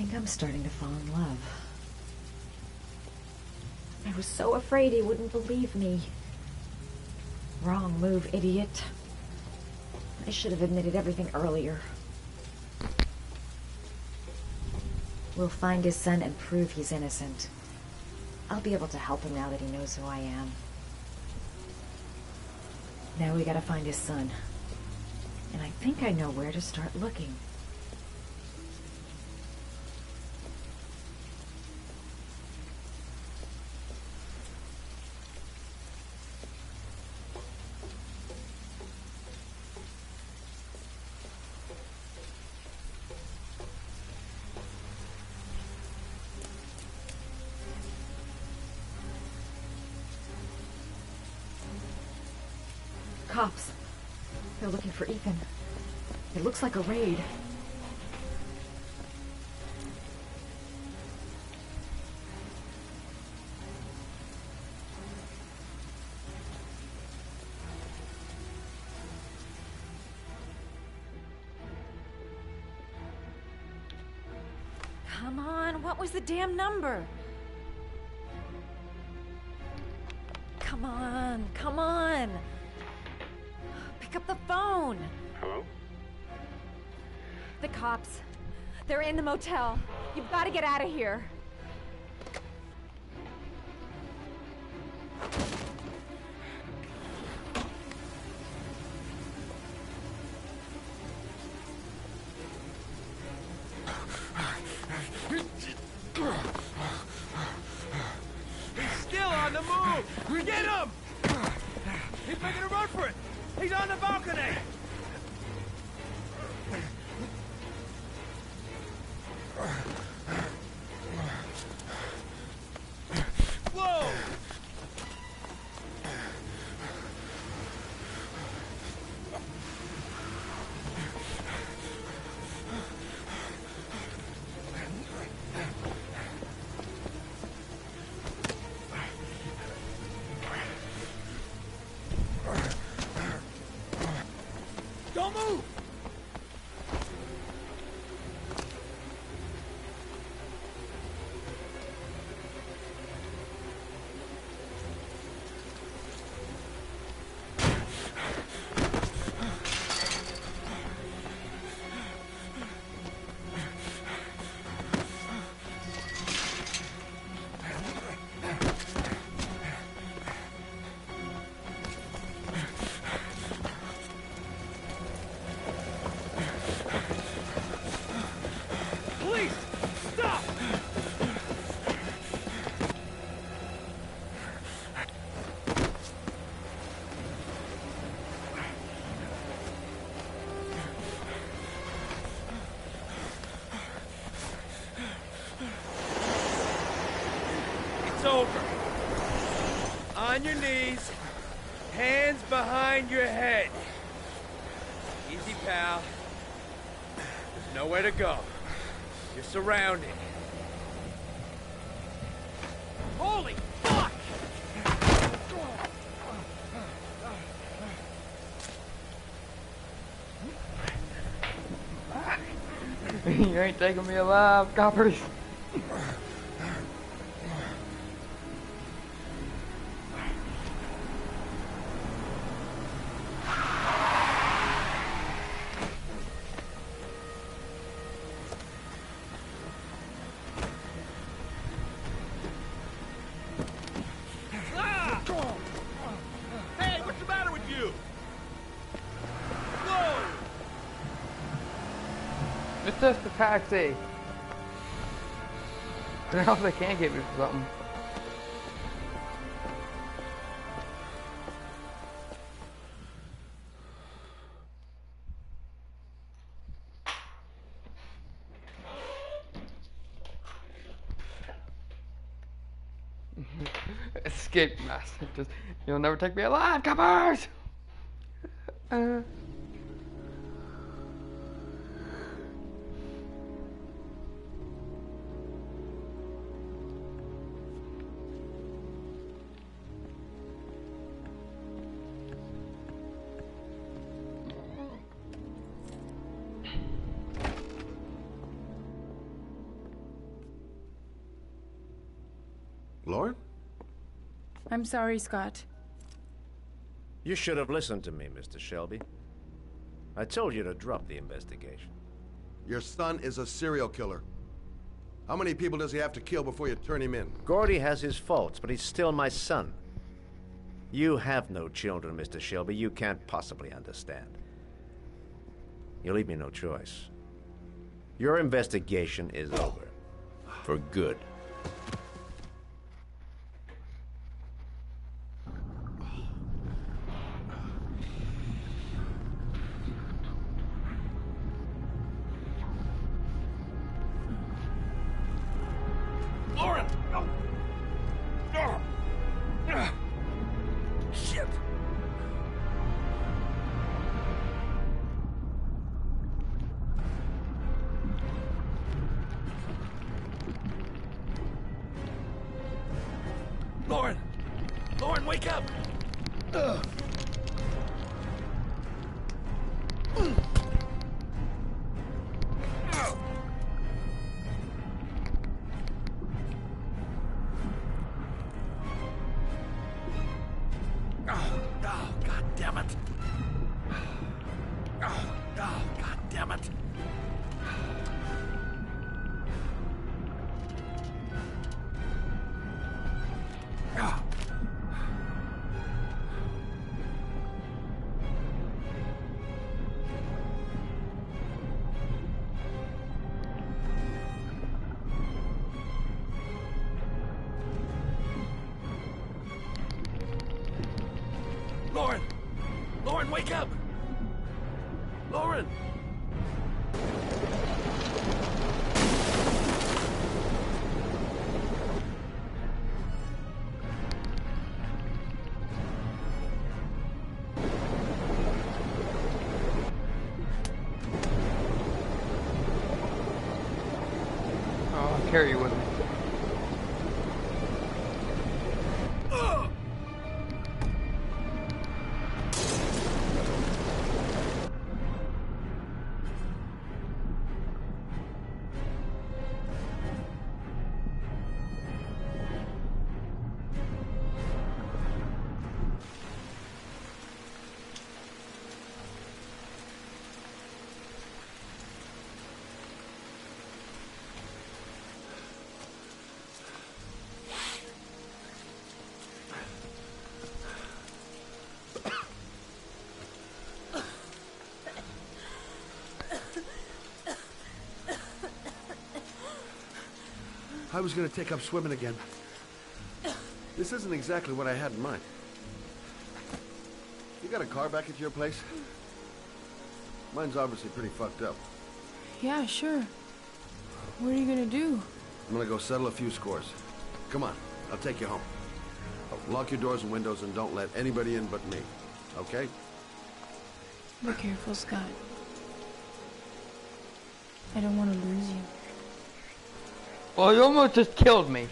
think I'm starting to fall in love. I was so afraid he wouldn't believe me. Wrong move, idiot. I should have admitted everything earlier. We'll find his son and prove he's innocent. I'll be able to help him now that he knows who I am. Now we gotta find his son. And I think I know where to start looking. Cops. They're looking for Ethan. It looks like a raid. Come on, what was the damn number? Come on, come on. Pick up the phone. Hello? The cops. They're in the motel. You've got to get out of here. He's still on the move! Get him! He's making a run for it! He's on the balcony! Whoa! Don't move! Police! Stop! It's over. On your knees, hands behind your head. Easy, pal. There's nowhere to go. You're surrounded. Holy fuck! You ain't taking me alive, coppers. Hey, what's the matter with you? Whoa! It's just a taxi. I don't know if they can get me for something. Escape master. Just, you'll never take me alive, coppers! Lauren? I'm sorry, Scott. You should have listened to me, Mr. Shelby. I told you to drop the investigation. Your son is a serial killer. How many people does he have to kill before you turn him in? Gordy has his faults, but he's still my son. You have no children, Mr. Shelby. You can't possibly understand. You leave me no choice. Your investigation is over. For good. Lauren! Shit! Lauren! Lauren, wake up! Oh, God damn it. Oh, God damn it. Ah. Lauren! Lauren, wake up! Lauren! Oh, I'll carry you with me. I was gonna take up swimming again. This isn't exactly what I had in mind. You got a car back at your place? Mine's obviously pretty fucked up. Yeah, sure. What are you gonna do? I'm gonna go settle a few scores. Come on, I'll take you home. Lock your doors and windows and don't let anybody in but me. Okay? Be careful, Scott. I don't want to lose you. Well, you almost just killed me.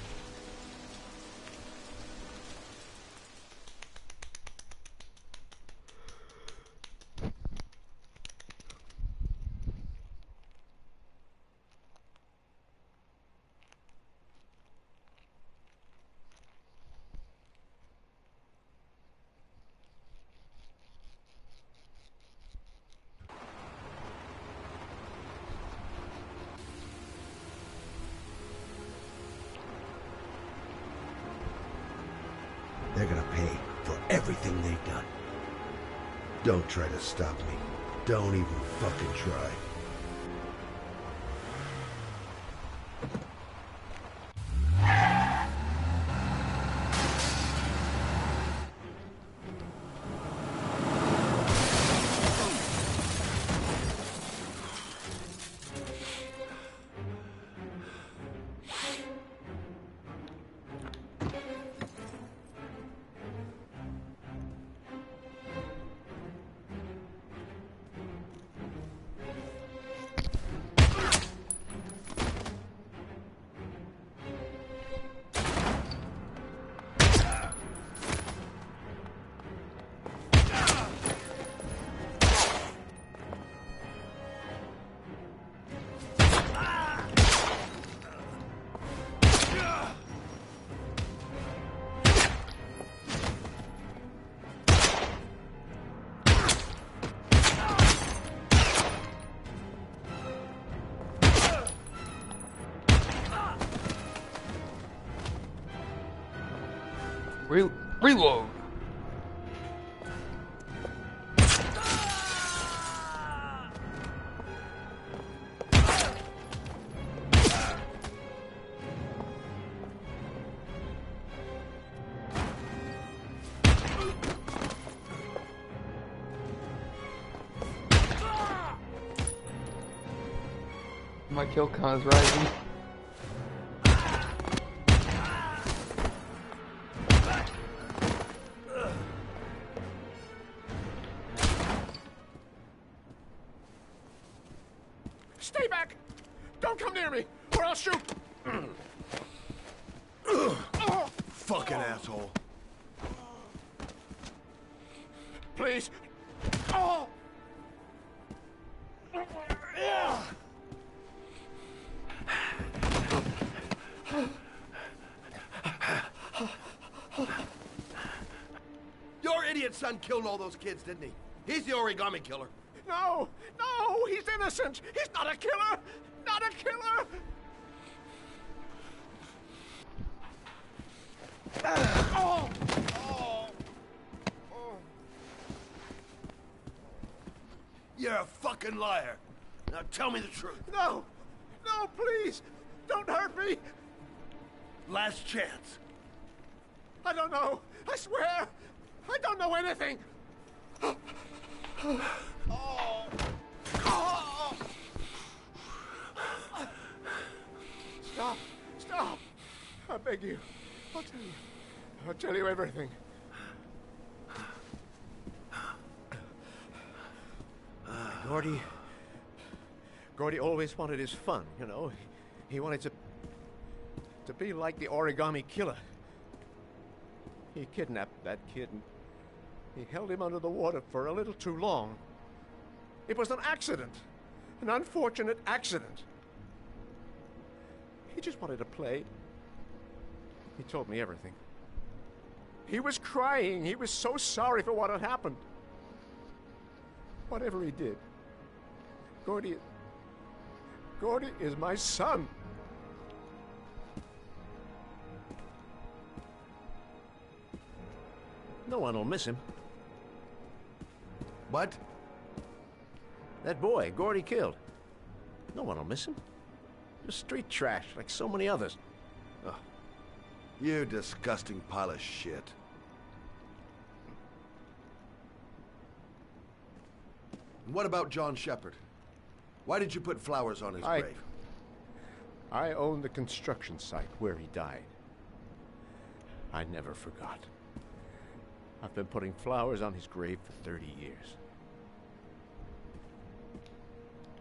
They're gonna pay for everything they've done. Don't try to stop me. Don't even fucking try. Reload. My kill count is rising. Stay back! Don't come near me, or I'll shoot! Fucking asshole. Please. Oh! Your idiot son killed all those kids, didn't he? He's the origami killer. No! No! He's innocent! He's not a killer! Not a killer! Oh! Oh! Oh! You're a fucking liar. Now tell me the truth. No! No, please! Don't hurt me! Last chance. I don't know! I swear! I don't know anything! Oh. Oh. Stop! Stop! I beg you. I'll tell you. I'll tell you everything. Gordy always wanted his fun, you know. He wanted to be like the origami killer. He kidnapped that kid and he held him under the water for a little too long. It was an accident. An unfortunate accident. He just wanted to play. He told me everything. He was crying. He was so sorry for what had happened. Whatever he did, Gordy is my son. No one will miss him. What? That boy, Gordy killed. No one will miss him. Just street trash, like so many others. Oh, you disgusting pile of shit. And what about John Shepard? Why did you put flowers on his grave? I own the construction site where he died. I never forgot. I've been putting flowers on his grave for 30 years.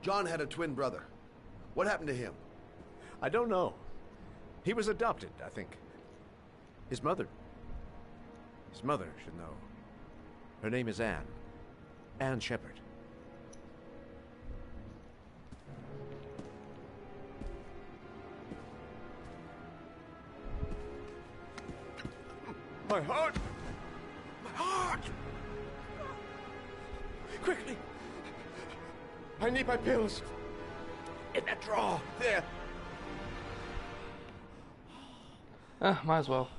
John had a twin brother. What happened to him? I don't know. He was adopted, I think. His mother should know. Her name is Anne. Anne Shepard. My heart! My heart! Quickly! I need my pills. In that drawer, there. Might as well.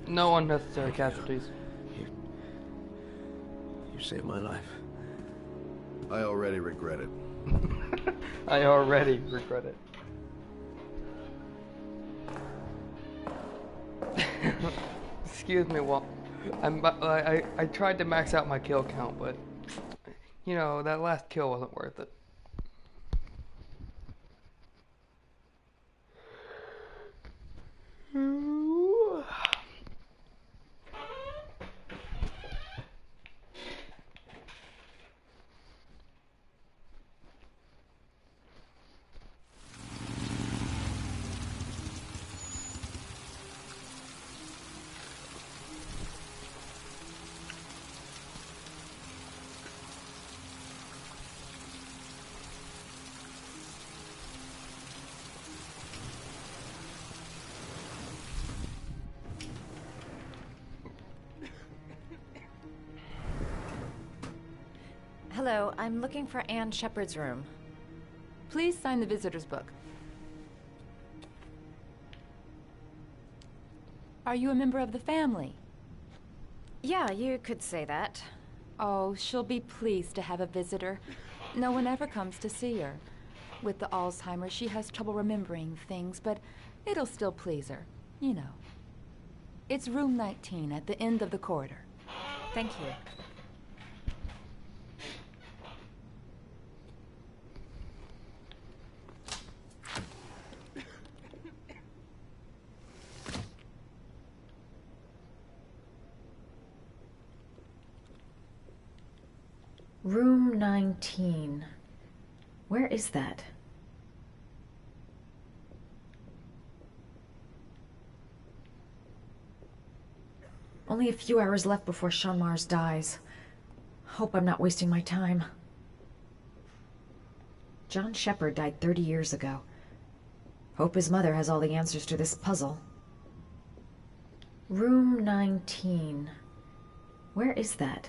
No unnecessary casualties. You saved my life. I already regret it. I already regret it. Excuse me, well, I tried to max out my kill count, but you know, that last kill wasn't worth it. Hello, I'm looking for Anne Shepard's room. Please sign the visitor's book. Are you a member of the family? Yeah, you could say that. Oh, she'll be pleased to have a visitor. No one ever comes to see her. With the Alzheimer's, she has trouble remembering things, but it'll still please her, you know. It's room 19 at the end of the corridor. Thank you. Room 19. Where is that? Only a few hours left before Sean Mars dies. Hope I'm not wasting my time. John Shepard died 30 years ago. Hope his mother has all the answers to this puzzle. Room 19. Where is that?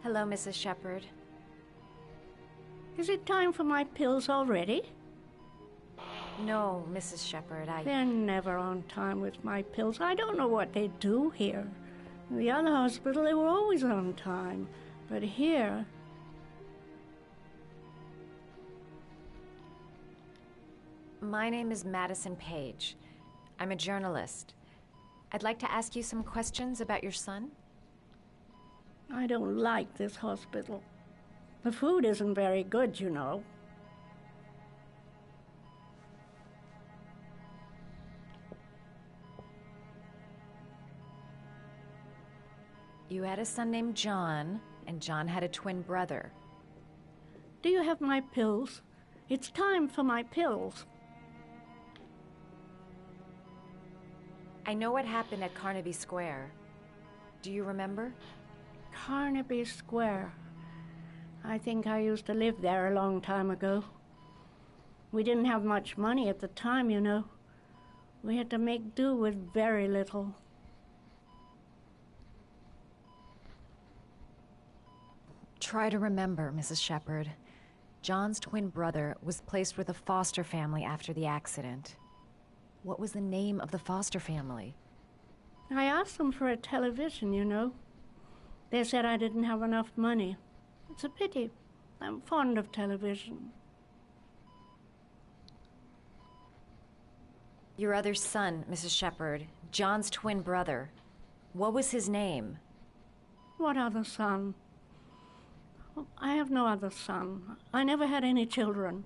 Hello, Mrs. Shepard. Is it time for my pills already? No, Mrs. Shepard, They're never on time with my pills. I don't know what they do here. In the other hospital, they were always on time. But here... My name is Madison Page. I'm a journalist. I'd like to ask you some questions about your son. I don't like this hospital. The food isn't very good, you know. You had a son named John, and John had a twin brother. Do you have my pills? It's time for my pills. I know what happened at Carnaby Square. Do you remember? Carnaby Square. I think I used to live there a long time ago. We didn't have much money at the time, you know. We had to make do with very little. Try to remember, Mrs. Shepard. John's twin brother was placed with a foster family after the accident. What was the name of the foster family? I asked them for a television, you know. They said I didn't have enough money. It's a pity. I'm fond of television. Your other son, Mrs. Shepard, John's twin brother. What was his name? What other son? Oh, I have no other son. I never had any children.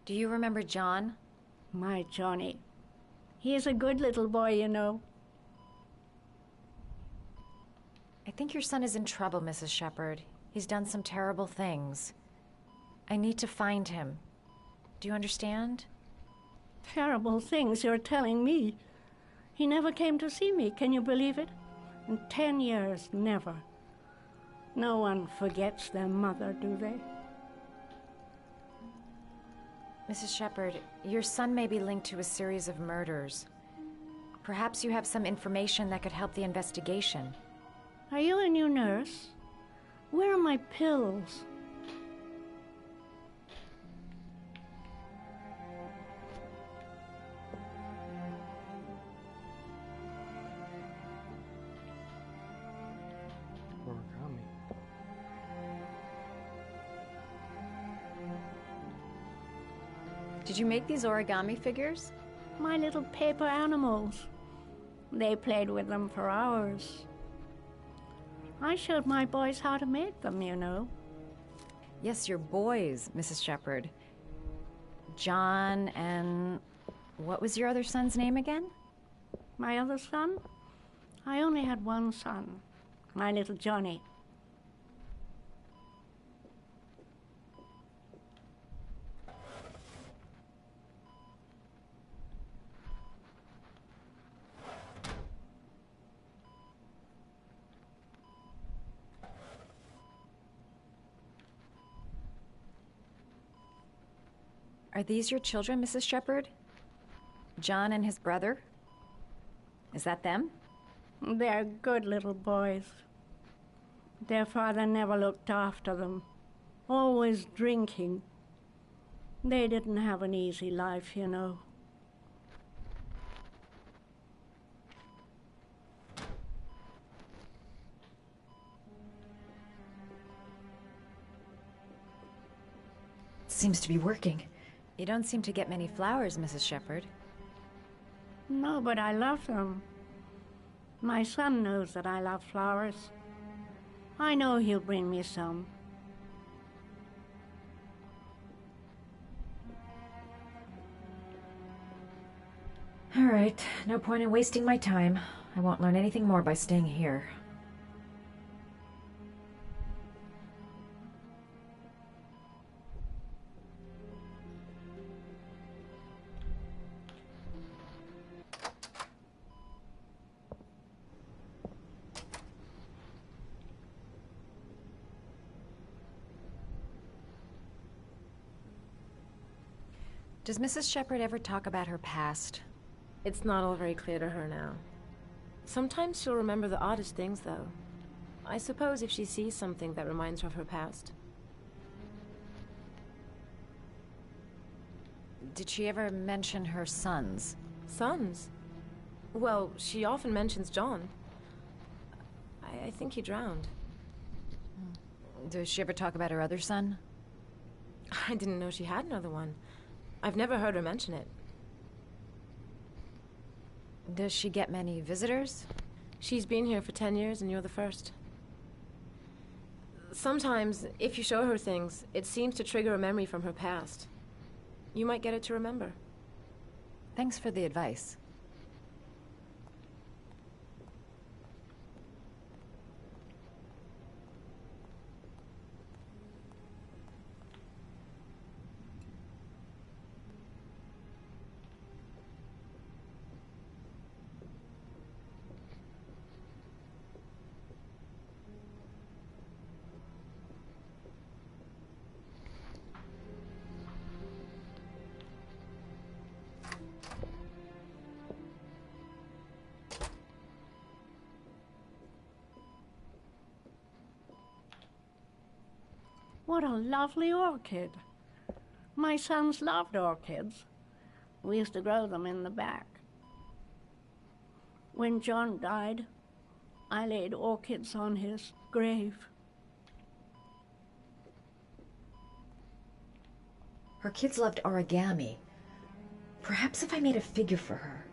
Do you remember John? My Johnny. He is a good little boy, you know. I think your son is in trouble, Mrs. Shepard. He's done some terrible things. I need to find him. Do you understand? Terrible things you're telling me. He never came to see me, can you believe it? In 10 years, never. No one forgets their mother, do they? Mrs. Shepard, your son may be linked to a series of murders. Perhaps you have some information that could help the investigation. Are you a new nurse? Where are my pills? Origami. Did you make these origami figures? My little paper animals. They played with them for hours. I showed my boys how to make them, you know. Yes, your boys, Mrs. Shepard. John and... what was your other son's name again? My other son? I only had one son, my little Johnny. Are these your children, Mrs. Shepherd? John and his brother? Is that them? They're good little boys. Their father never looked after them. Always drinking. They didn't have an easy life, you know. Seems to be working. You don't seem to get many flowers, Mrs. Shepherd. No, but I love them. My son knows that I love flowers. I know he'll bring me some. All right, no point in wasting my time. I won't learn anything more by staying here. Does Mrs. Shepherd ever talk about her past? It's not all very clear to her now. Sometimes she'll remember the oddest things, though. I suppose if she sees something that reminds her of her past. Did she ever mention her sons? Sons? Well, she often mentions John. I think he drowned. Does she ever talk about her other son? I didn't know she had another one. I've never heard her mention it. Does she get many visitors? She's been here for 10 years and you're the first. Sometimes, if you show her things, it seems to trigger a memory from her past. You might get it to remember. Thanks for the advice. What a lovely orchid. My sons loved orchids. We used to grow them in the back. When John died, I laid orchids on his grave. Her kids loved origami. Perhaps if I made a figure for her.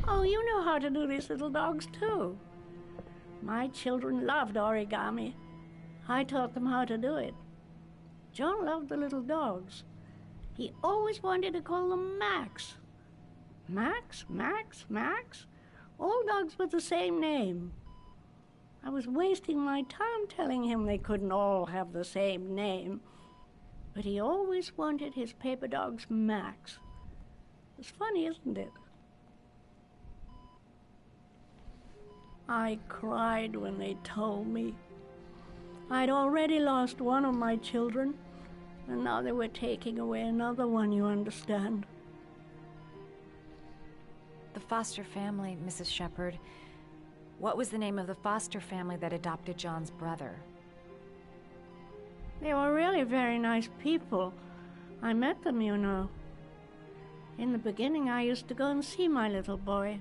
Oh, you know how to do these little dogs, too. My children loved origami. I taught them how to do it. John loved the little dogs. He always wanted to call them Max. Max, Max, Max? All dogs with the same name. I was wasting my time telling him they couldn't all have the same name. But he always wanted his paper dogs Max. It's funny, isn't it? I cried when they told me. I'd already lost one of my children, and now they were taking away another one, you understand. The foster family, Mrs. Shepherd. What was the name of the foster family that adopted John's brother? They were really very nice people. I met them, you know. In the beginning, I used to go and see my little boy.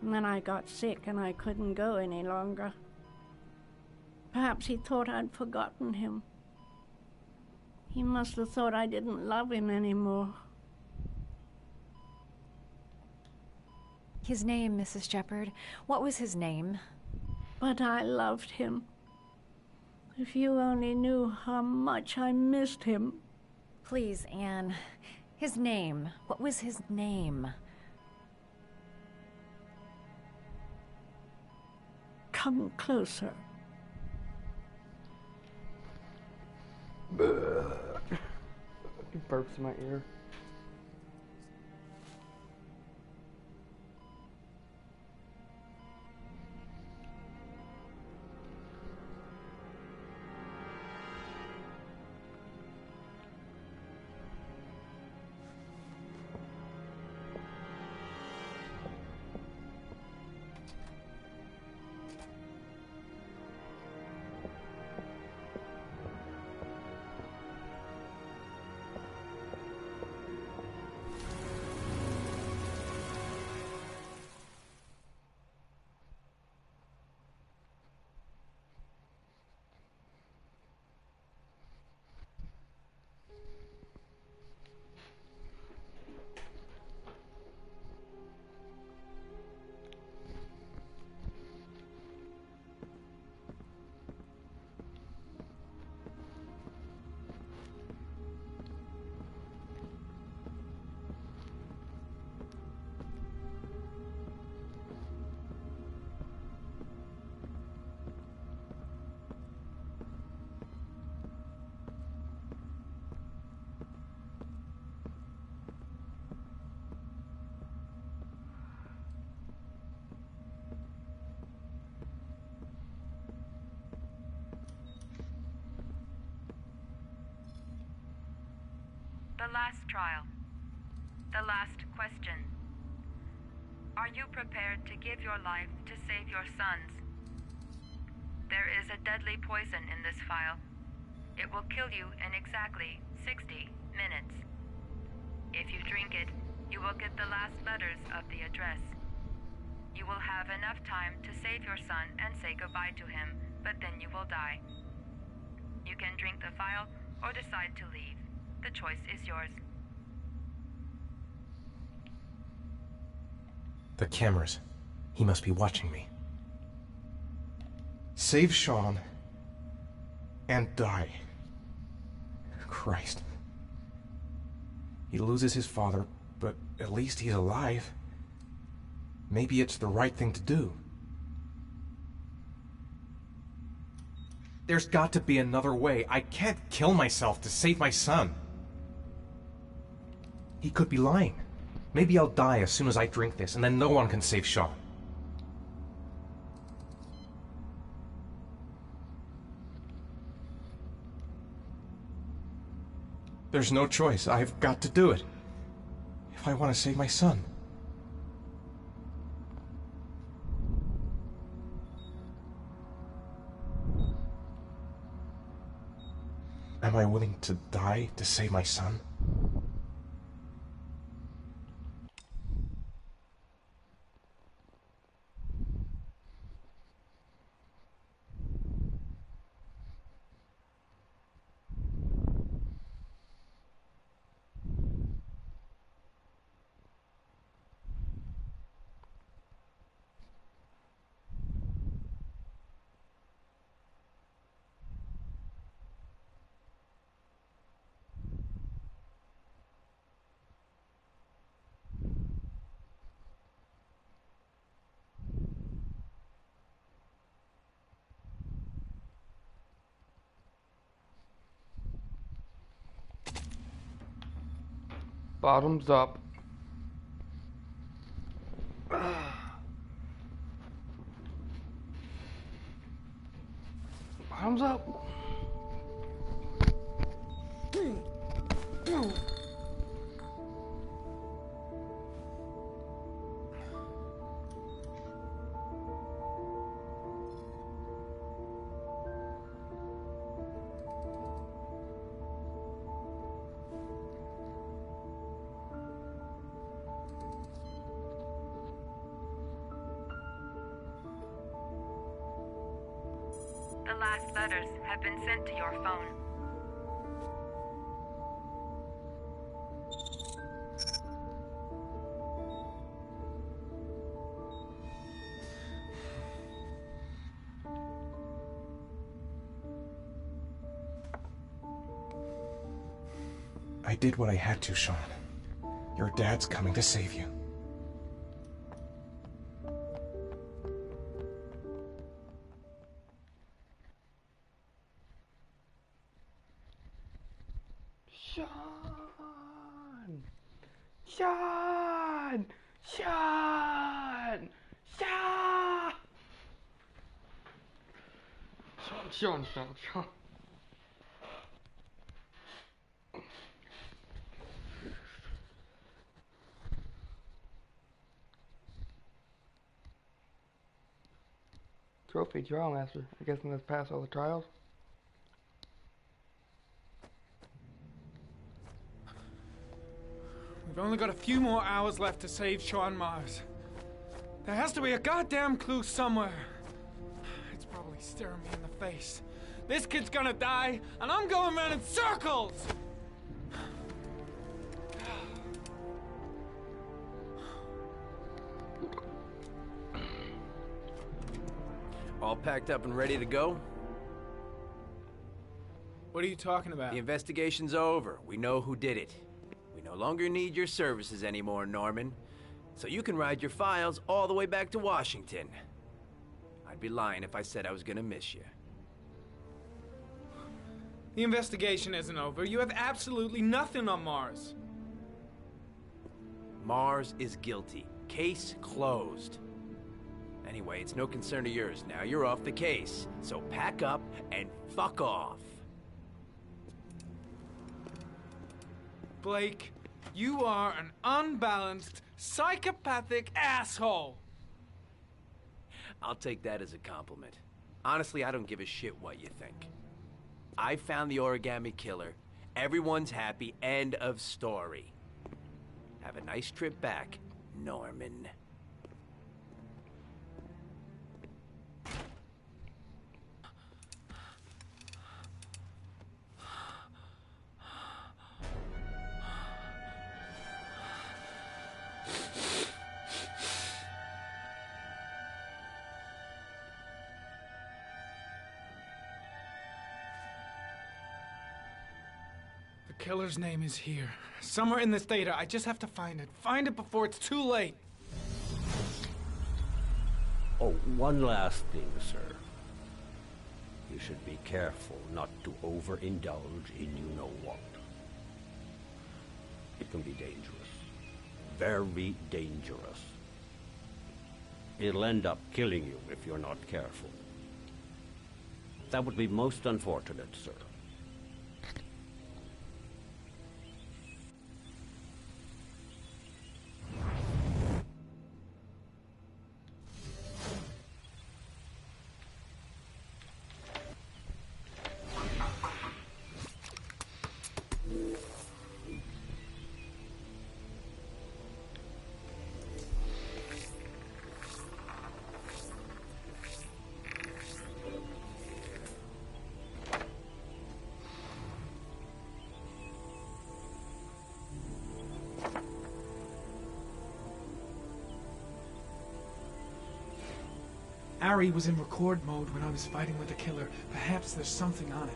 And then I got sick and I couldn't go any longer. Perhaps he thought I'd forgotten him. He must have thought I didn't love him anymore. His name, Mrs. Shepherd. What was his name? But I loved him. If you only knew how much I missed him. Please, Anne. His name. What was his name? Come closer. He burps in my ear. The last trial. The last question. Are you prepared to give your life to save your sons? There is a deadly poison in this file. It will kill you in exactly 60 minutes. If you drink it, you will get the last letters of the address. You will have enough time to save your son and say goodbye to him, but then you will die. You can drink the file or decide to leave. The choice is yours. The cameras. He must be watching me. Save Sean and die. Christ. He loses his father, but at least he's alive. Maybe it's the right thing to do. There's got to be another way. I can't kill myself to save my son. He could be lying. Maybe I'll die as soon as I drink this, and then no one can save Sean. There's no choice. I've got to do it. If I want to save my son. Am I willing to die to save my son? Bottoms up. Bottoms up. last letters have been sent to your phone. I did what I had to, Sean. Your dad's coming to save you. Sean! Sean! Sean! Sean! Sean. Trophy trial master. I guess let's pass all the trials. We've only got a few more hours left to save Sean Mars. There has to be a goddamn clue somewhere. It's probably staring me in the face. This kid's gonna die, and I'm going around in circles! All packed up and ready to go? What are you talking about? The investigation's over. We know who did it. We no longer need your services anymore, Norman. So you can ride your files all the way back to Washington. I'd be lying if I said I was gonna miss you. The investigation isn't over. You have absolutely nothing on Mars. Mars is guilty. Case closed. Anyway, it's no concern of yours now. You're off the case. So pack up and fuck off. Blake, you are an unbalanced, psychopathic asshole. I'll take that as a compliment. Honestly, I don't give a shit what you think. I found the origami killer. Everyone's happy. End of story. Have a nice trip back, Norman. The killer's name is here. Somewhere in this data. I just have to find it. Find it before it's too late. Oh, one last thing, sir. You should be careful not to overindulge in you-know-what. It can be dangerous. Very dangerous. It'll end up killing you if you're not careful. That would be most unfortunate, sir. Ari was in record mode when I was fighting with the killer. Perhaps there's something on it.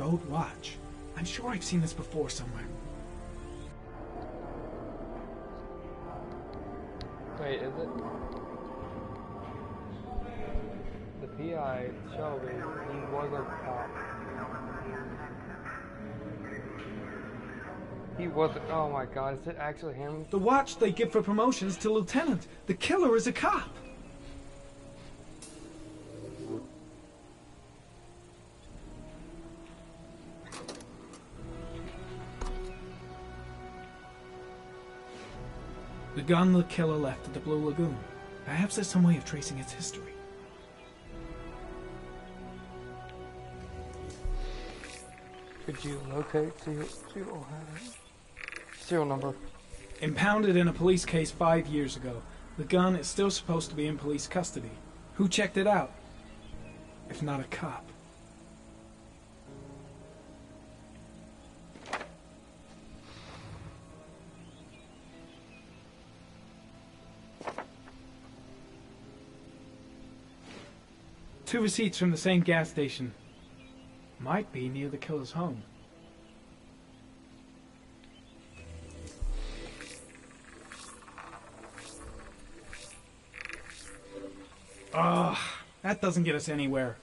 old watch. I'm sure I've seen this before somewhere. Wait, is it? The PI, Shelby, he was a cop. He wasn't. Oh my god, is it actually him? The watch they give for promotions to lieutenant. The killer is a cop. The gun the killer left at the Blue Lagoon. Perhaps there's some way of tracing its history. Could you locate serial number? Impounded in a police case 5 years ago. The gun is still supposed to be in police custody. Who checked it out? If not a cop. Two receipts from the same gas station. Might be near the killer's home. Ugh, that doesn't get us anywhere.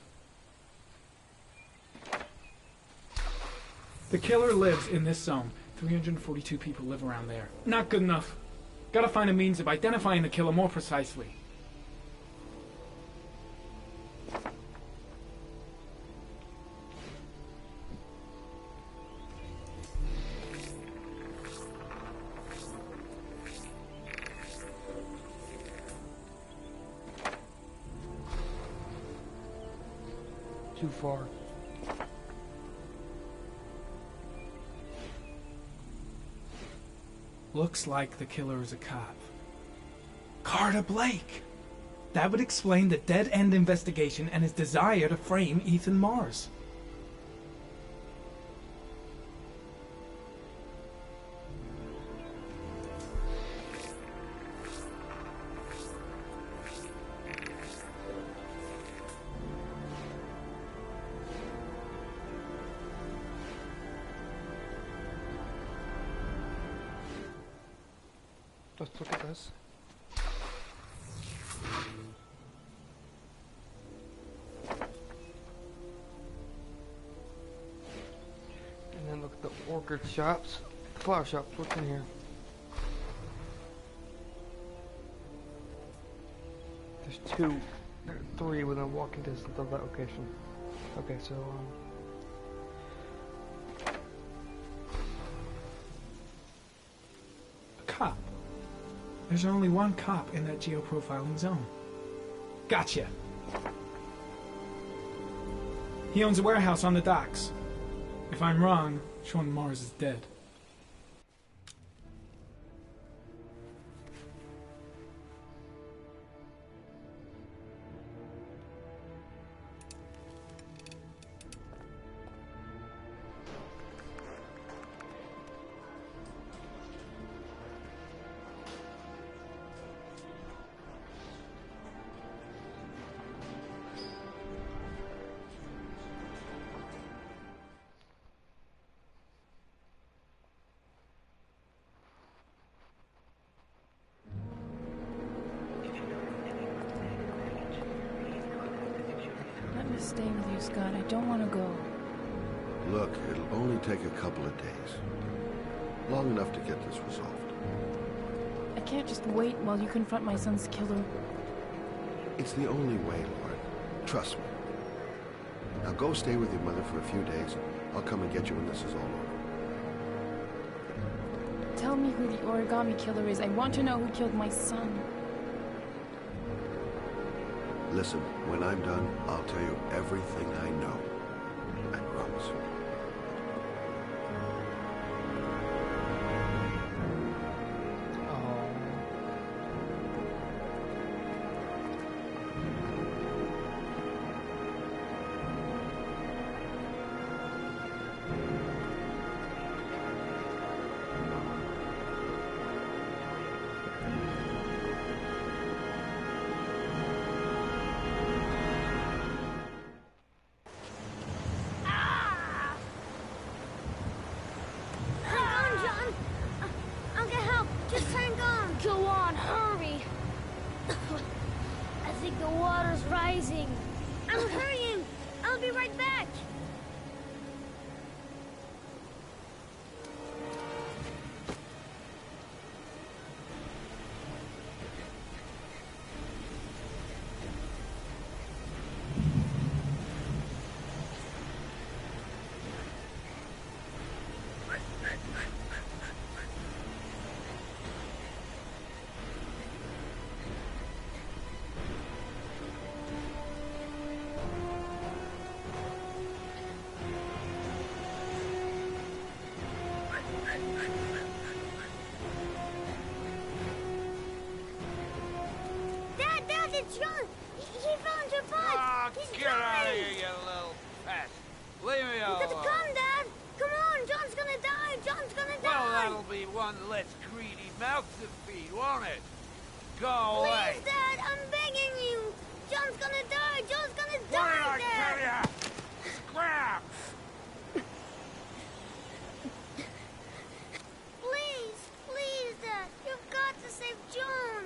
The killer lives in this zone. 342 people live around there. Not good enough. Gotta find a means of identifying the killer more precisely. Too far. Looks like the killer is a cop. Carter Blake! That would explain the dead-end investigation and his desire to frame Ethan Mars. Let's look at this. And then look at the orchid shops. Flower shops, what's in here? There's three within walking distance of that location. Okay, so A cop. There's only one cop in that geoprofiling zone. Gotcha. He owns a warehouse on the docks. If I'm wrong, Sean Mars is dead. Let me stay with you, Scott. I don't want to go. Look, it'll only take a couple of days. Long enough to get this resolved. I can't just wait while you confront my son's killer. It's the only way, Lauren. Trust me. Now go stay with your mother for a few days. I'll come and get you when this is all over. Tell me who the origami killer is. I want to know who killed my son. Listen, when I'm done, I'll tell you everything I know. I promise. Dad, it's John. He fell into a pipe. Oh, He's get out of dying. here, you little pest. Leave me You alone. gotta come, Dad. Come on, John's gonna die. John's gonna die. Well, that'll be one less greedy mouth to feed, won't it? Go away. Please, Dad, I'm begging you. John's gonna die. John's gonna What die, did I Dad. tell ya? Scram! Please, Dad. You've got to save John.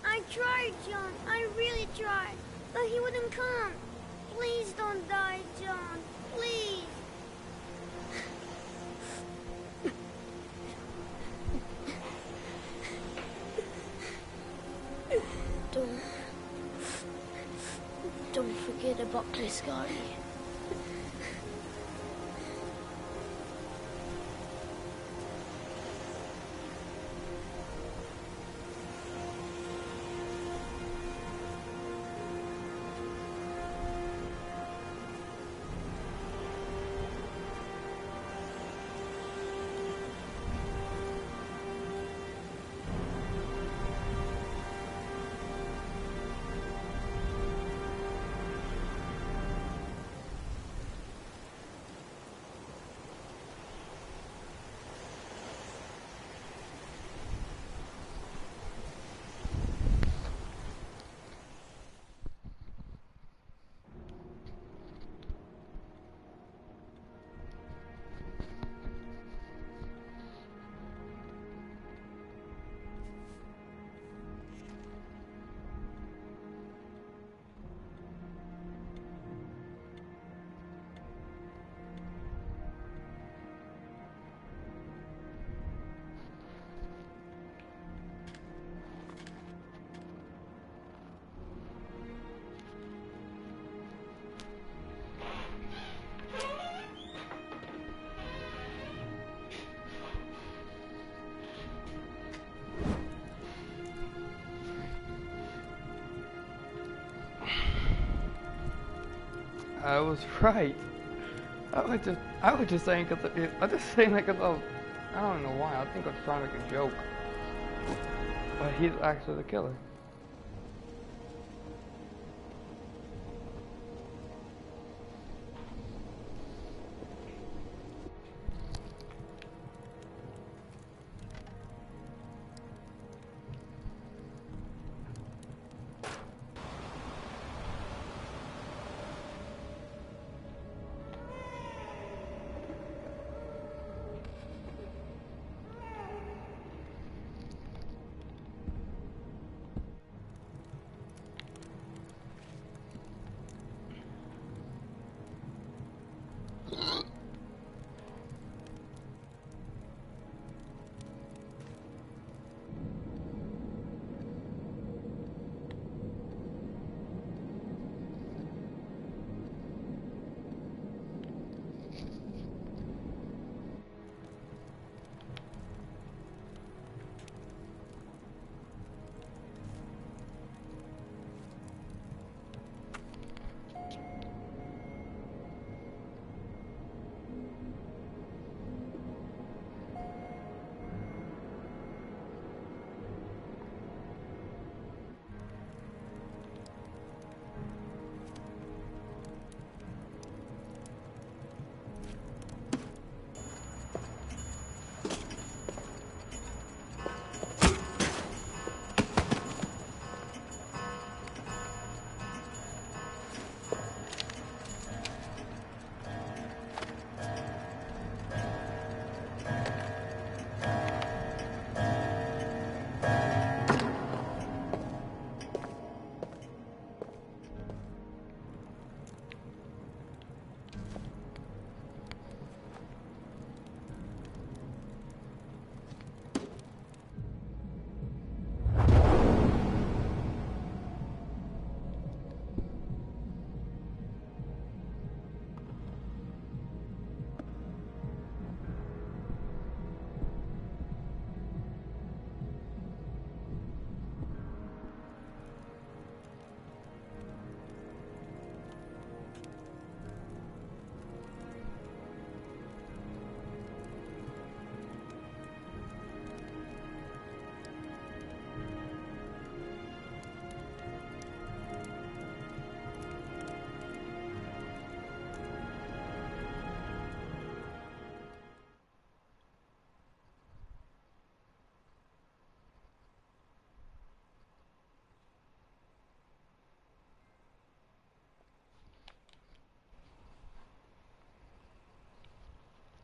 I tried, John. I really tried. But he wouldn't come. Please don't die, John. Please. Don't forget about Cliscari. I was right. I was just saying because I just saying that because I don't know why. I think I was trying to make a joke, but he's actually the killer.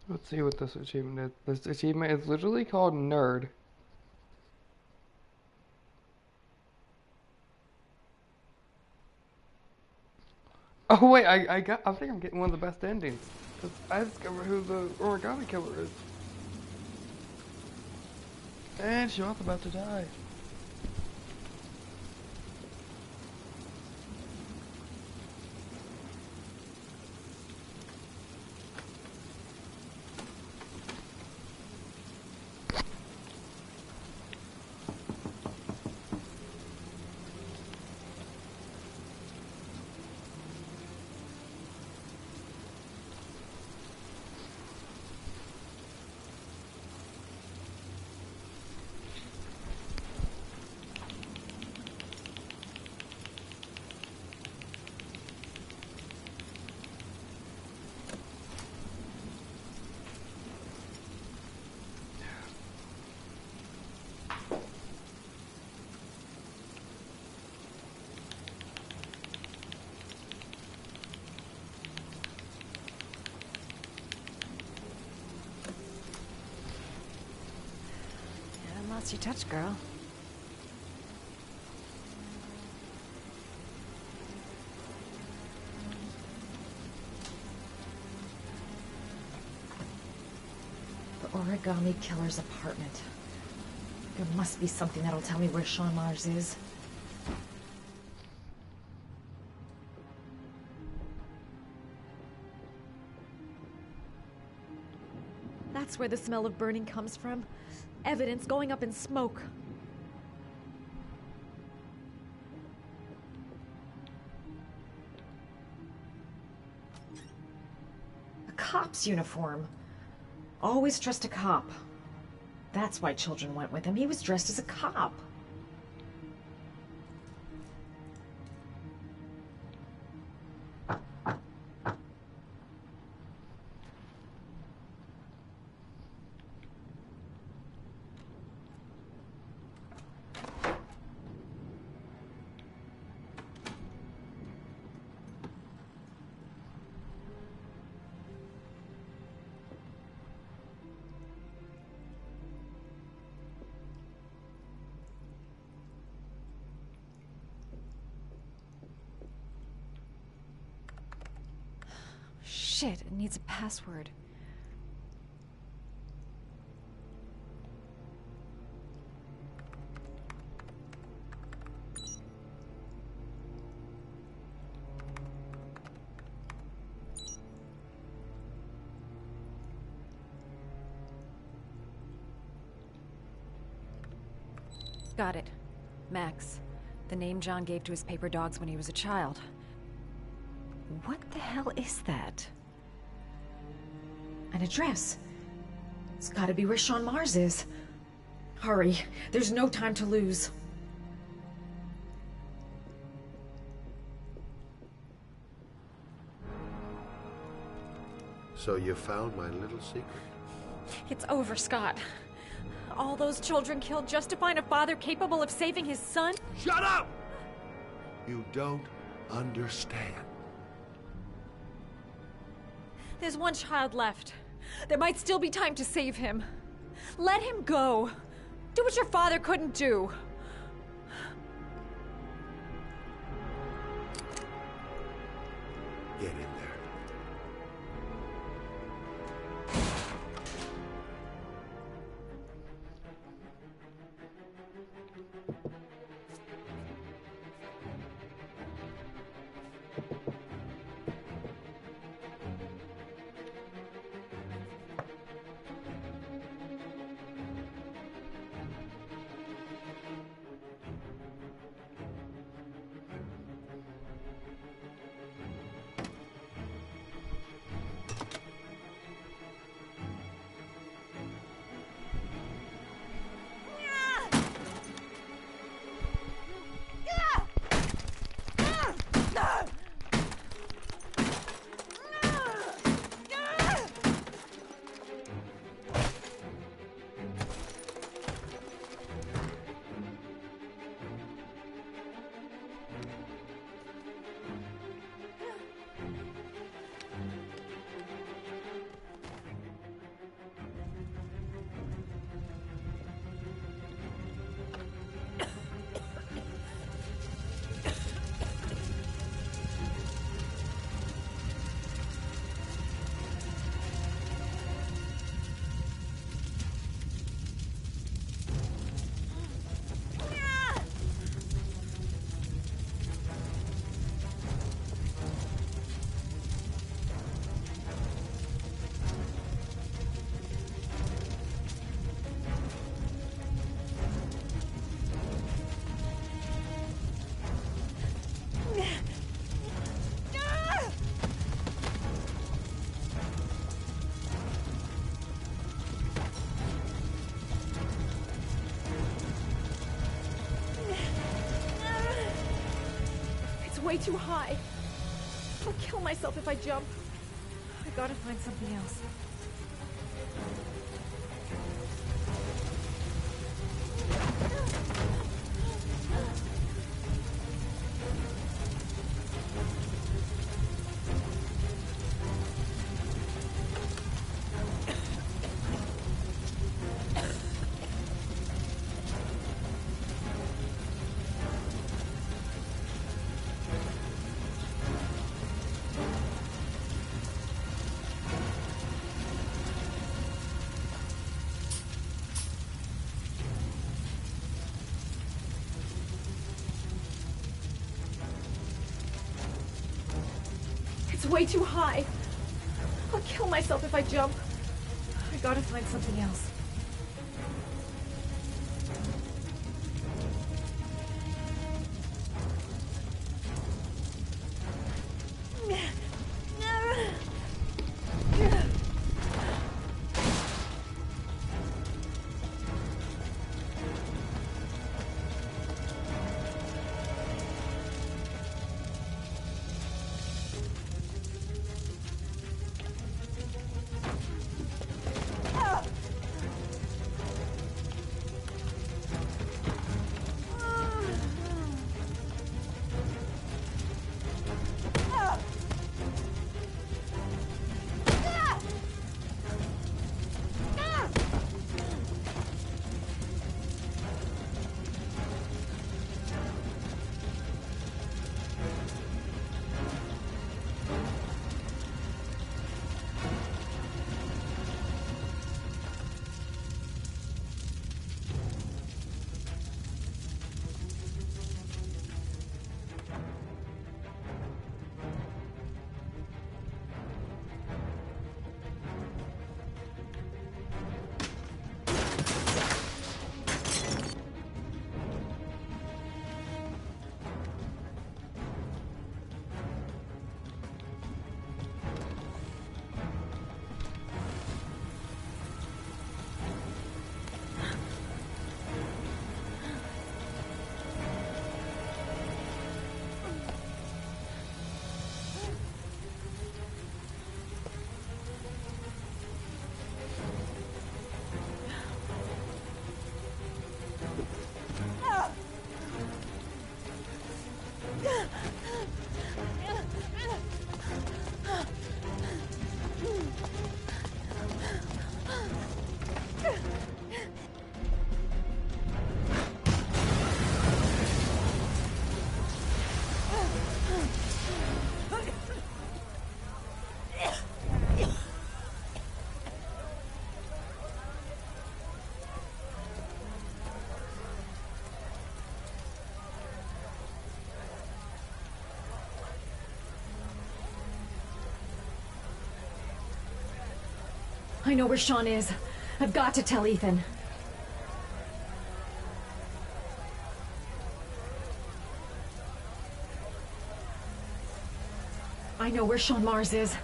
Let's see what this achievement is. This achievement is literally called Nerd. Oh wait, I think I'm getting one of the best endings. Because I discovered who the origami killer is. And Sean's about to die. Lots you touch, girl. The origami killer's apartment. There must be something that'll tell me where Sean Mars is. That's where the smell of burning comes from. Evidence going up in smoke. A cop's uniform. Always trust a cop. That's why children went with him. He was dressed as a cop. Shit, it needs a password. Got it. Max. The name John gave to his paper dogs when he was a child. What the hell is that? An address. It's gotta be where Sean Mars is. Hurry. There's no time to lose. So you found my little secret? It's over, Scott. All those children killed just to find a father capable of saving his son? Shut up! You don't understand. There's one child left. There might still be time to save him. Let him go. Do what your father couldn't do. Get in there. way too high. I'll kill myself if I jump. I gotta find something else. It's way too high. I'll kill myself if I jump. I gotta find something else. I know where Sean is. I've got to tell Ethan. I know where Sean Mars is.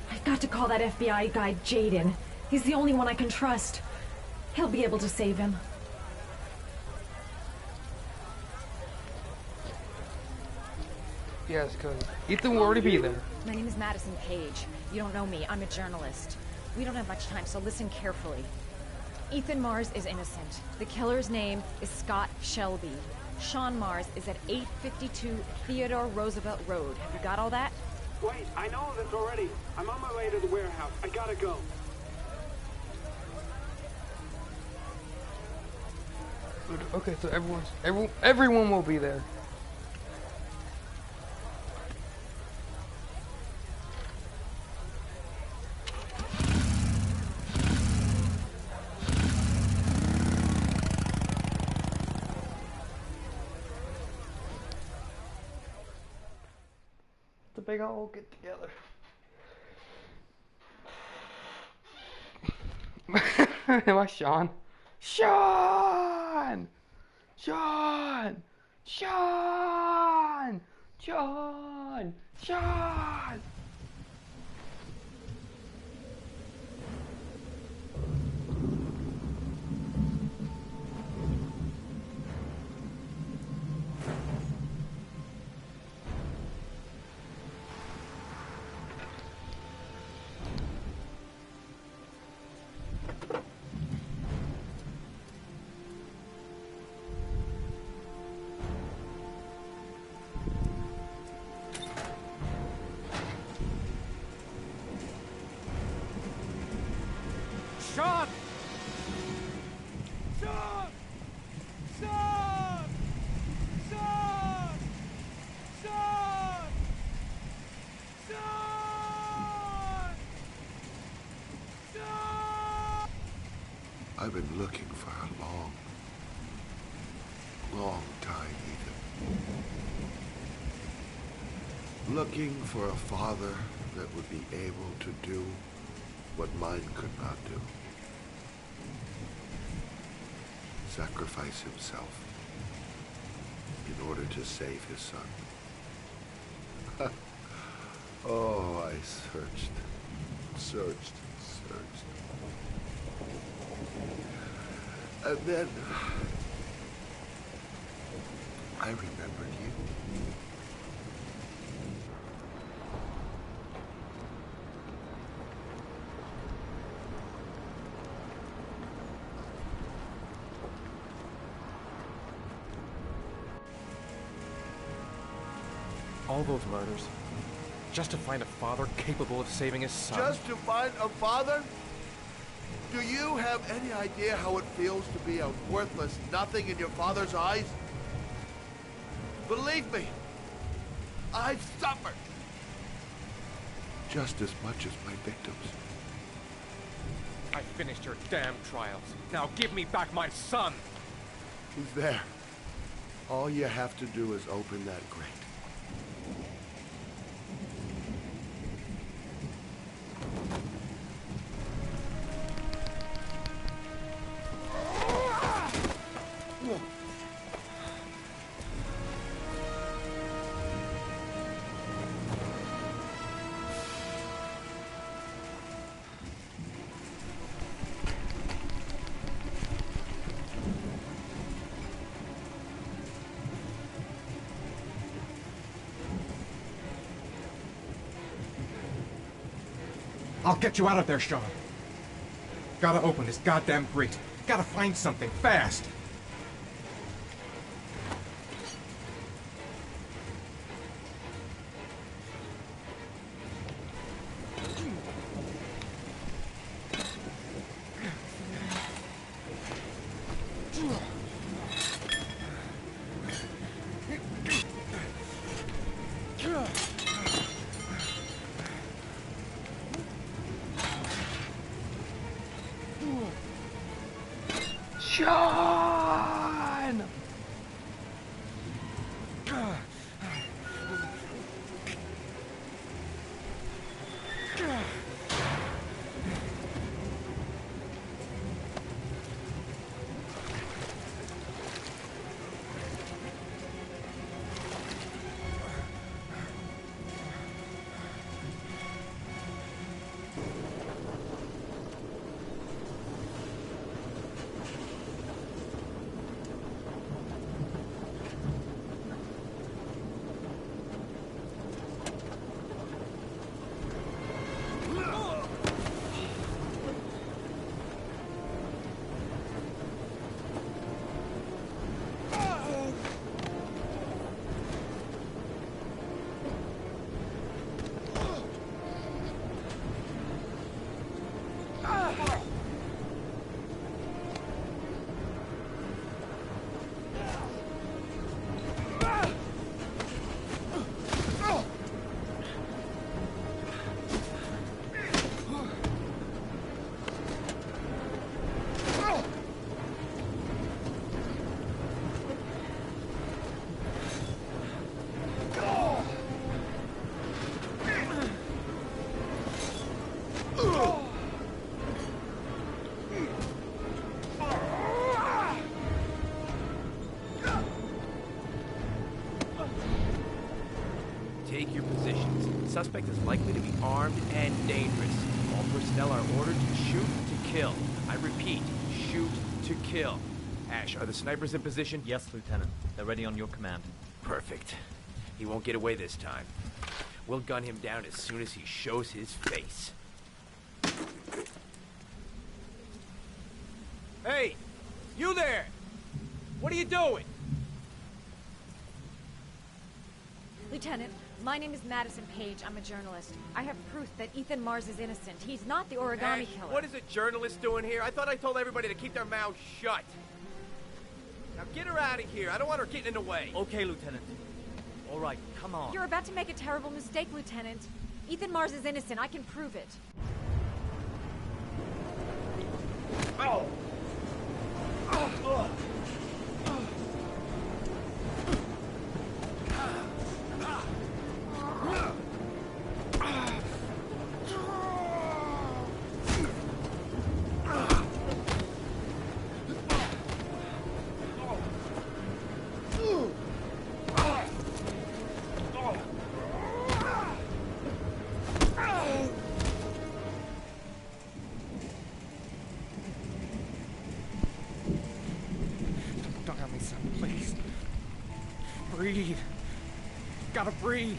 I've got to call that FBI guy, Jaden. He's the only one I can trust. He'll be able to save him. Yes, because Ethan will already be there. My name is Madison Page. You don't know me. I'm a journalist. We don't have much time, so listen carefully. Ethan Mars is innocent. The killer's name is Scott Shelby. Sean Mars is at 852 Theodore Roosevelt Road. Have you got all that? Wait, I know this already. I'm on my way to the warehouse. I gotta go. Okay, so everyone will be there. The big all get together. Am I Sean? Sean! Sean! Sean! Sean! Sean! Sean! Sean! Sean! Sean! Sean! Sean! Sean! I've been looking for a long, long time, Ethan. Looking for a father that would be able to do what mine could not do. Sacrifice himself in order to save his son. Oh, I searched. And then I remembered you. All those murders, just to find a father capable of saving his son. Just to find a father? Do you have any idea how it feels to be a worthless nothing in your father's eyes? Believe me, I've suffered just as much as my victims. I finished your damn trials. Now give me back my son! He's there. All you have to do is open that grate. I'll get you out of there, Sean. Gotta open this goddamn grate. Gotta find something, fast! Sean! Take your positions. Suspect is likely to be armed and dangerous. All personnel are ordered to shoot to kill. I repeat, shoot to kill. Ash, are the snipers in position? Yes, Lieutenant. They're ready on your command. Perfect. He won't get away this time. We'll gun him down as soon as he shows his face. Hey! You there! What are you doing? Lieutenant, My name is Madison Page. I'm a journalist. I have proof that Ethan Mars is innocent. He's not the origami killer. What is a journalist doing here? I thought I told everybody to keep their mouths shut. Now get her out of here. I don't want her getting in the way. Okay, Lieutenant. All right, come on. You're about to make a terrible mistake, Lieutenant. Ethan Mars is innocent. I can prove it. Oh! Oh! Please. Breathe. Gotta breathe.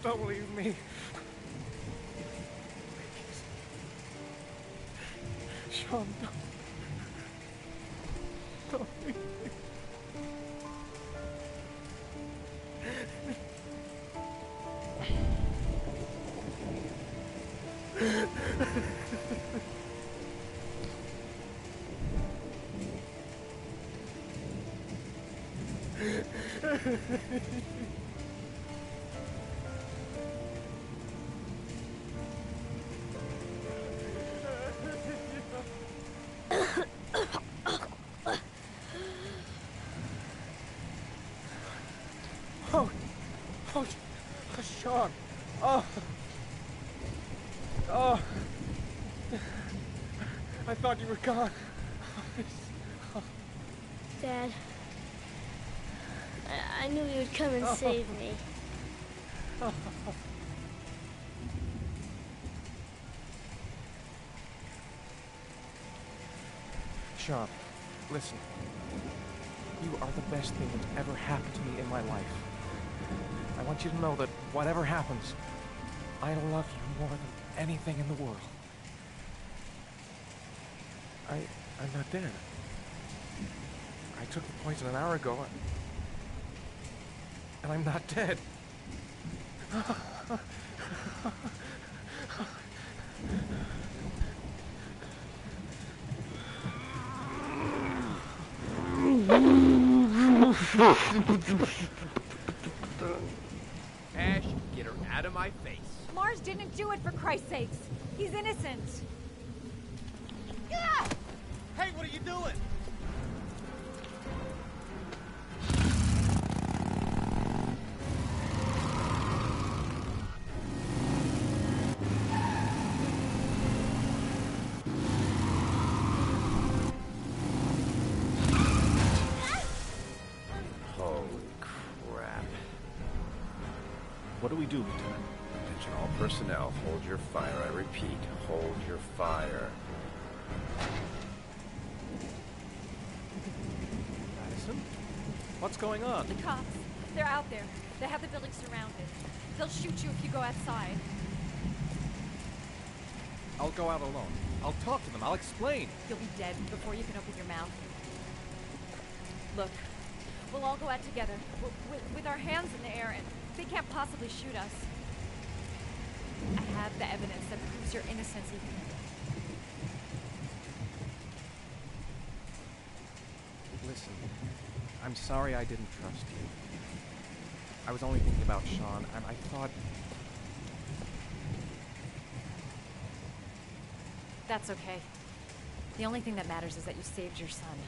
Don't leave me. Sean, don't leave me. Oh, Sean. Oh. I thought you were gone. Dad, I knew you would come and save me. Sean, listen. You are the best thing that's ever happened to me in my life. I want you to know that whatever happens, I love you more than anything in the world. I'm not dead. I took the poison an hour ago, and I'm not dead. Ash, get her out of my face. Mars didn't do it, for Christ's sakes. He's innocent. Yeah! Hey, what are you doing? Holy crap. What do we do, Lieutenant? Attention all personnel, hold your fire. I repeat, hold your fire. Madison? What's going on? The cops. They're out there. They have the building surrounded. They'll shoot you if you go outside. I'll go out alone. I'll talk to them. I'll explain. You'll be dead before you can open your mouth. Look, we'll all go out together, with our hands in the air, and they can't possibly shoot us. I have the evidence that proves your innocence, Ethan. Listen, I'm sorry I didn't trust you. I was only thinking about Sean, and I thought... That's okay. The only thing that matters is that you saved your son.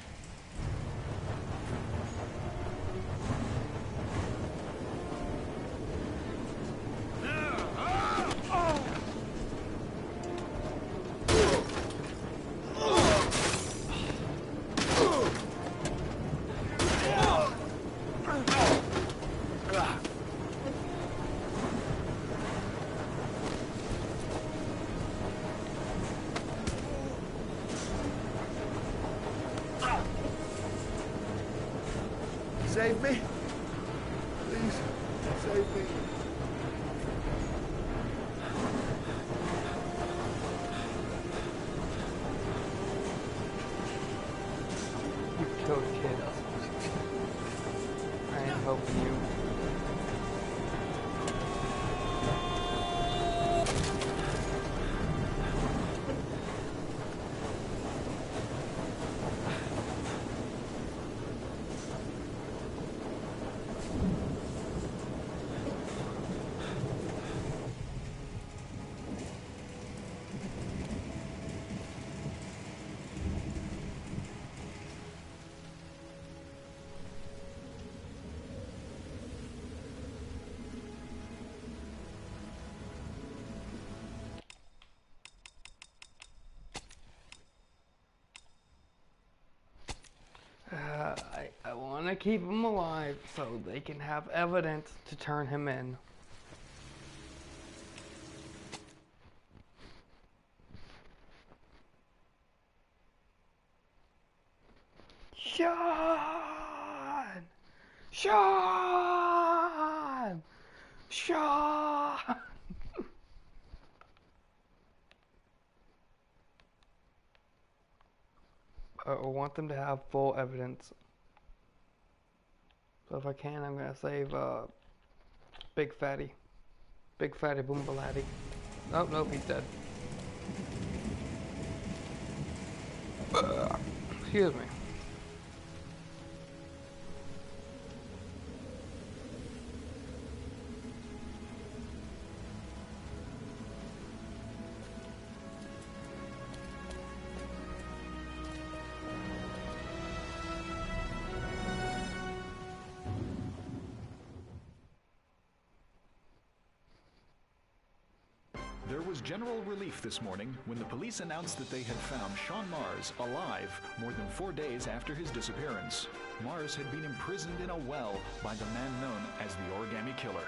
Save me. Please, save me. You killed a kid. I ain't helping you. I want to keep him alive so they can have evidence to turn him in. Sean! Sean! Sean! I want them to have full evidence. So if I can, I'm gonna save Big Fatty. Big Fatty Boombalatti. Oh, nope, he's dead. Excuse me. There was general relief this morning when the police announced that they had found Sean Mars alive more than 4 days after his disappearance. Mars had been imprisoned in a well by the man known as the Origami Killer.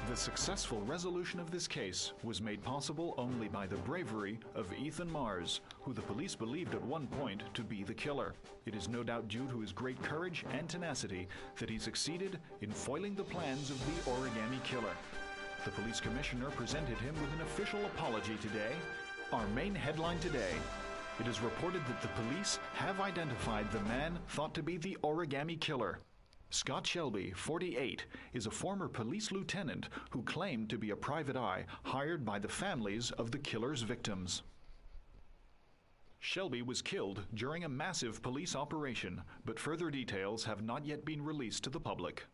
The successful resolution of this case was made possible only by the bravery of Ethan Mars, who the police believed at one point to be the killer. It is no doubt due to his great courage and tenacity that he succeeded in foiling the plans of the Origami Killer. The police commissioner presented him with an official apology today. Our main headline today: it is reported that the police have identified the man thought to be the Origami Killer. Scott Shelby, 48, is a former police lieutenant who claimed to be a private eye hired by the families of the killer's victims. Shelby was killed during a massive police operation, but further details have not yet been released to the public.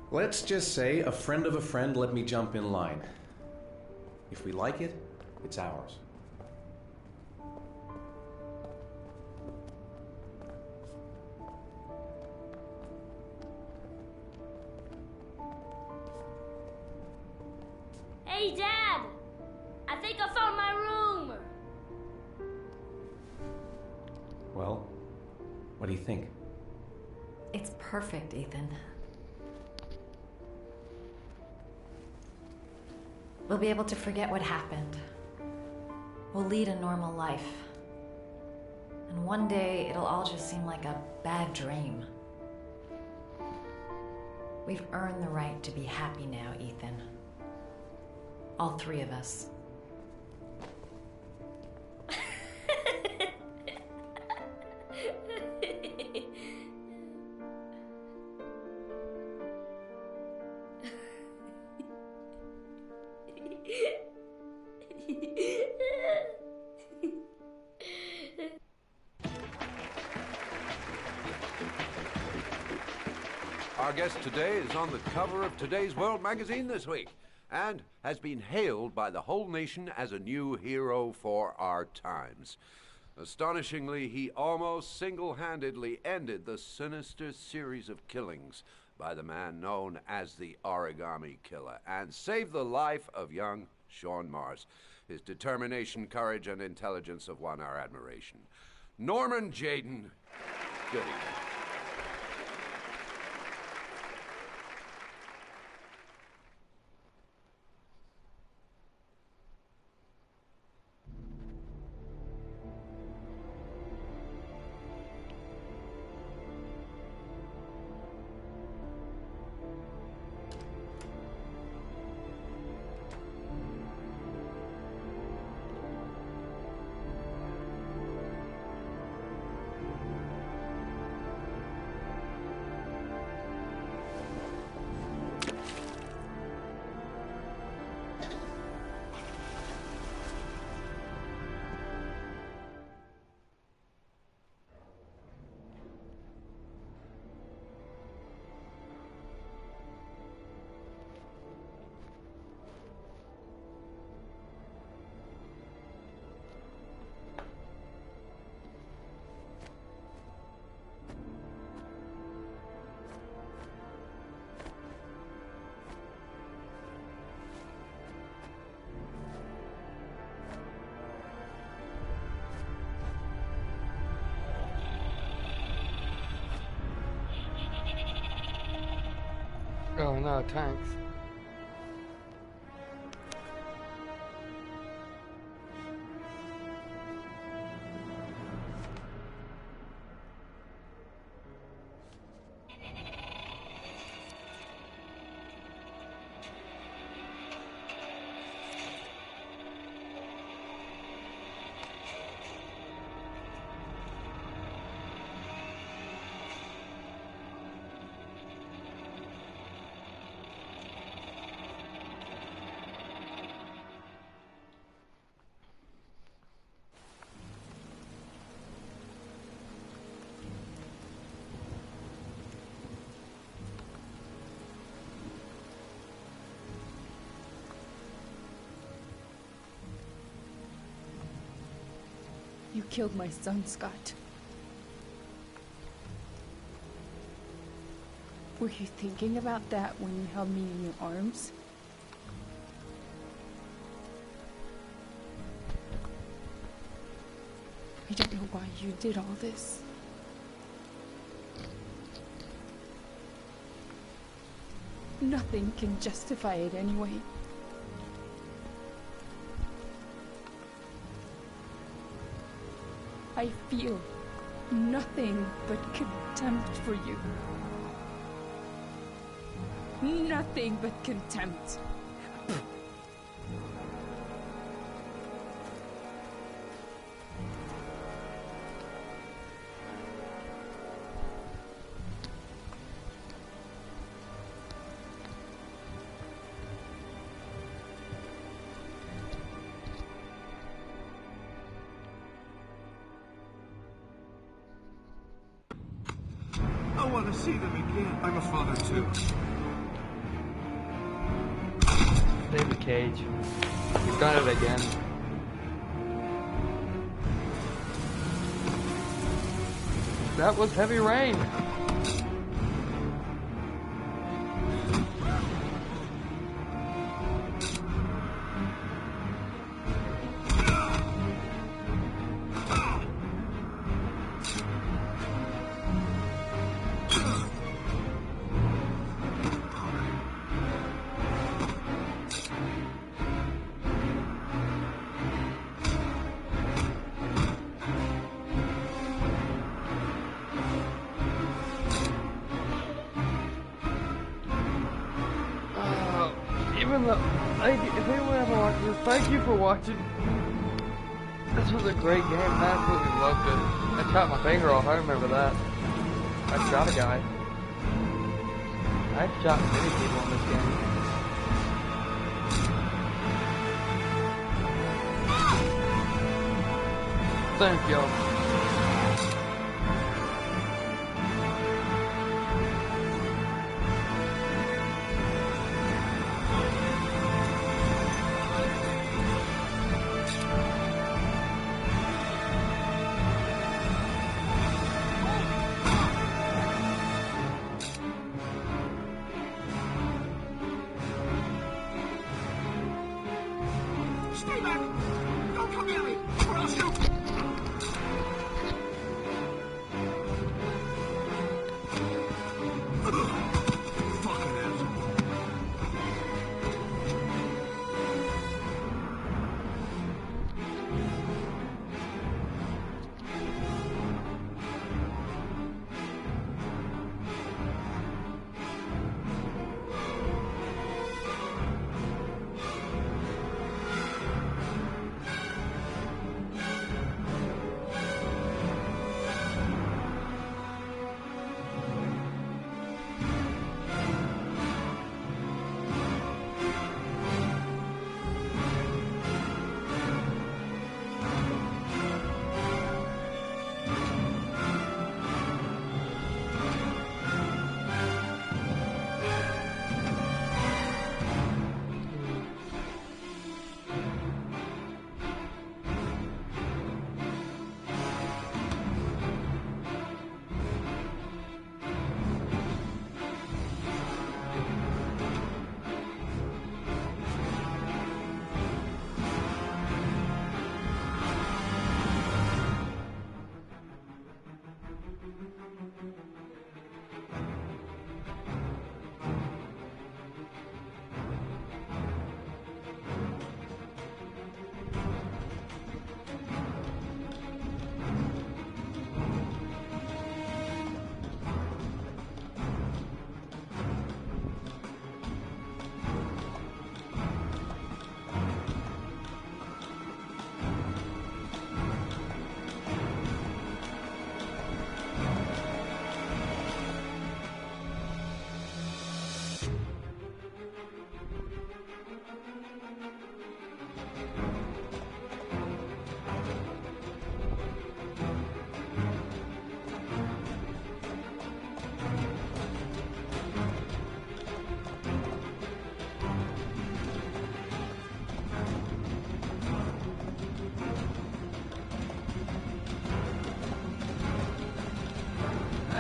Let's just say a friend of a friend let me jump in line. If we like it, it's ours. Hey, Dad! I think I found my room! Well, what do you think? It's perfect, Ethan. We'll be able to forget what happened. We'll lead a normal life. And one day, it'll all just seem like a bad dream. We've earned the right to be happy now, Ethan. All three of us. Our guest today is on the cover of Today's World magazine this week and has been hailed by the whole nation as a new hero for our times. Astonishingly, he almost single-handedly ended the sinister series of killings by the man known as the Origami Killer and saved the life of young Sean Mars. His determination, courage, and intelligence have won our admiration. Norman Jayden, good evening. Oh no, tanks. You killed my son, Scott. Were you thinking about that when you held me in your arms? I don't know why you did all this. Nothing can justify it anyway. I feel nothing but contempt for you. Nothing but contempt. I want to see them again. I'm a father too. David Cage. He's done it again. That was Heavy Rain. Thank you for watching. This was a great game. I absolutely loved it. I chopped my finger off. I remember that. I shot a guy. I shot many people in this game. Thank y'all. Stay back! Don't come near me, or I'll shoot! Fucking asshole.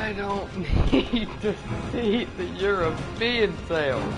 I don't need to see the European sales.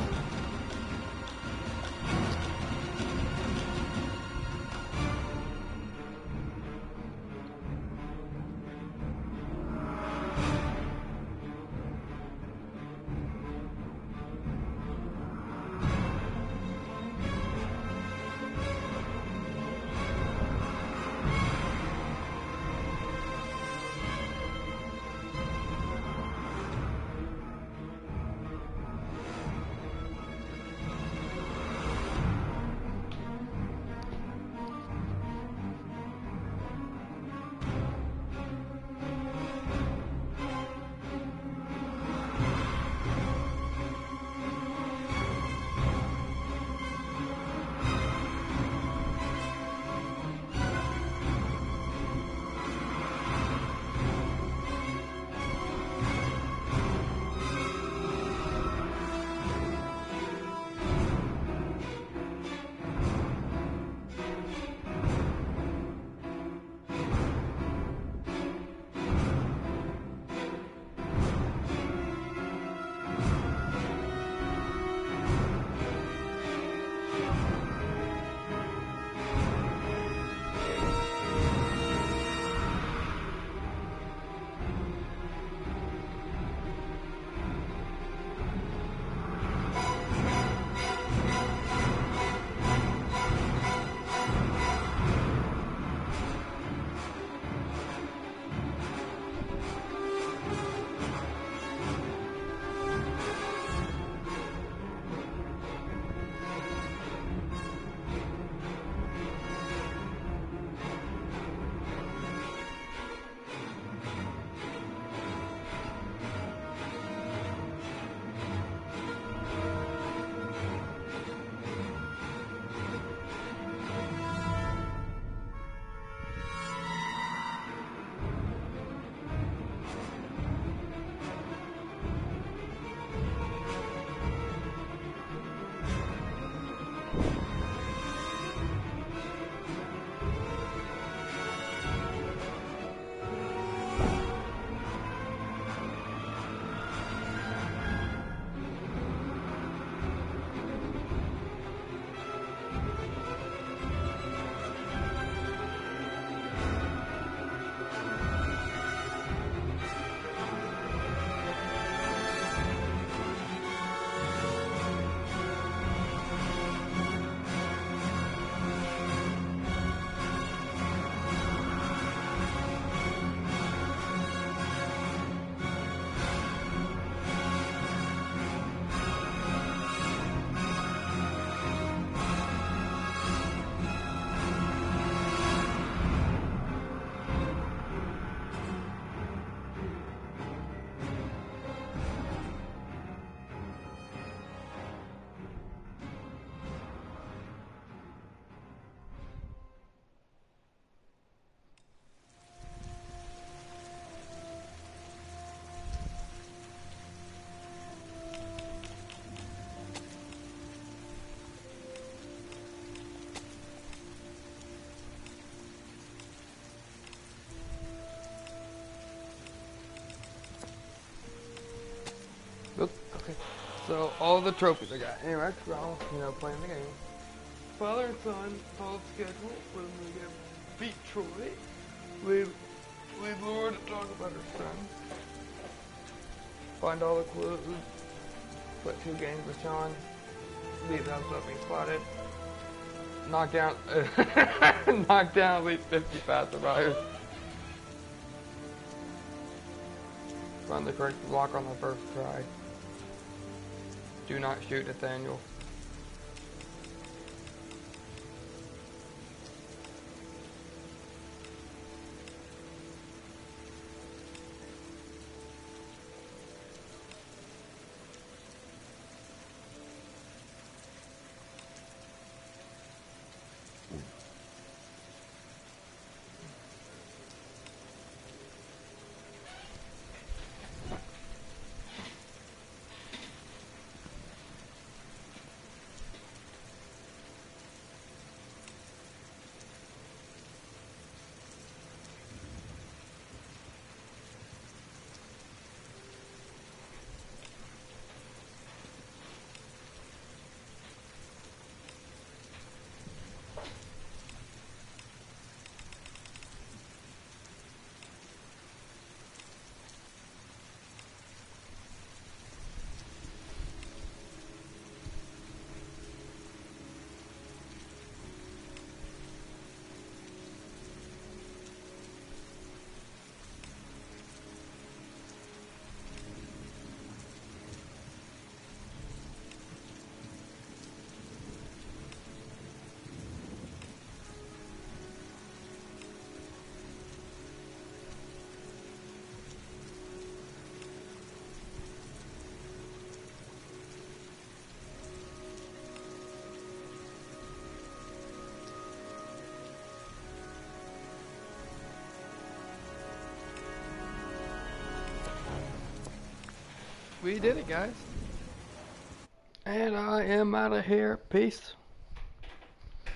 Oop, okay. So all the trophies I got. Anyway, well, playing the game. Father and son, follow schedule when we get beat Troy. Lead Laura to talk about her son. Find all the clues. Play 2 games with Sean. Beat the house up being spotted. Knock down at least 50 fast survivors. Find the correct block on the first try. Do not shoot Nathaniel. we did it, guys. And I am out of here. Peace.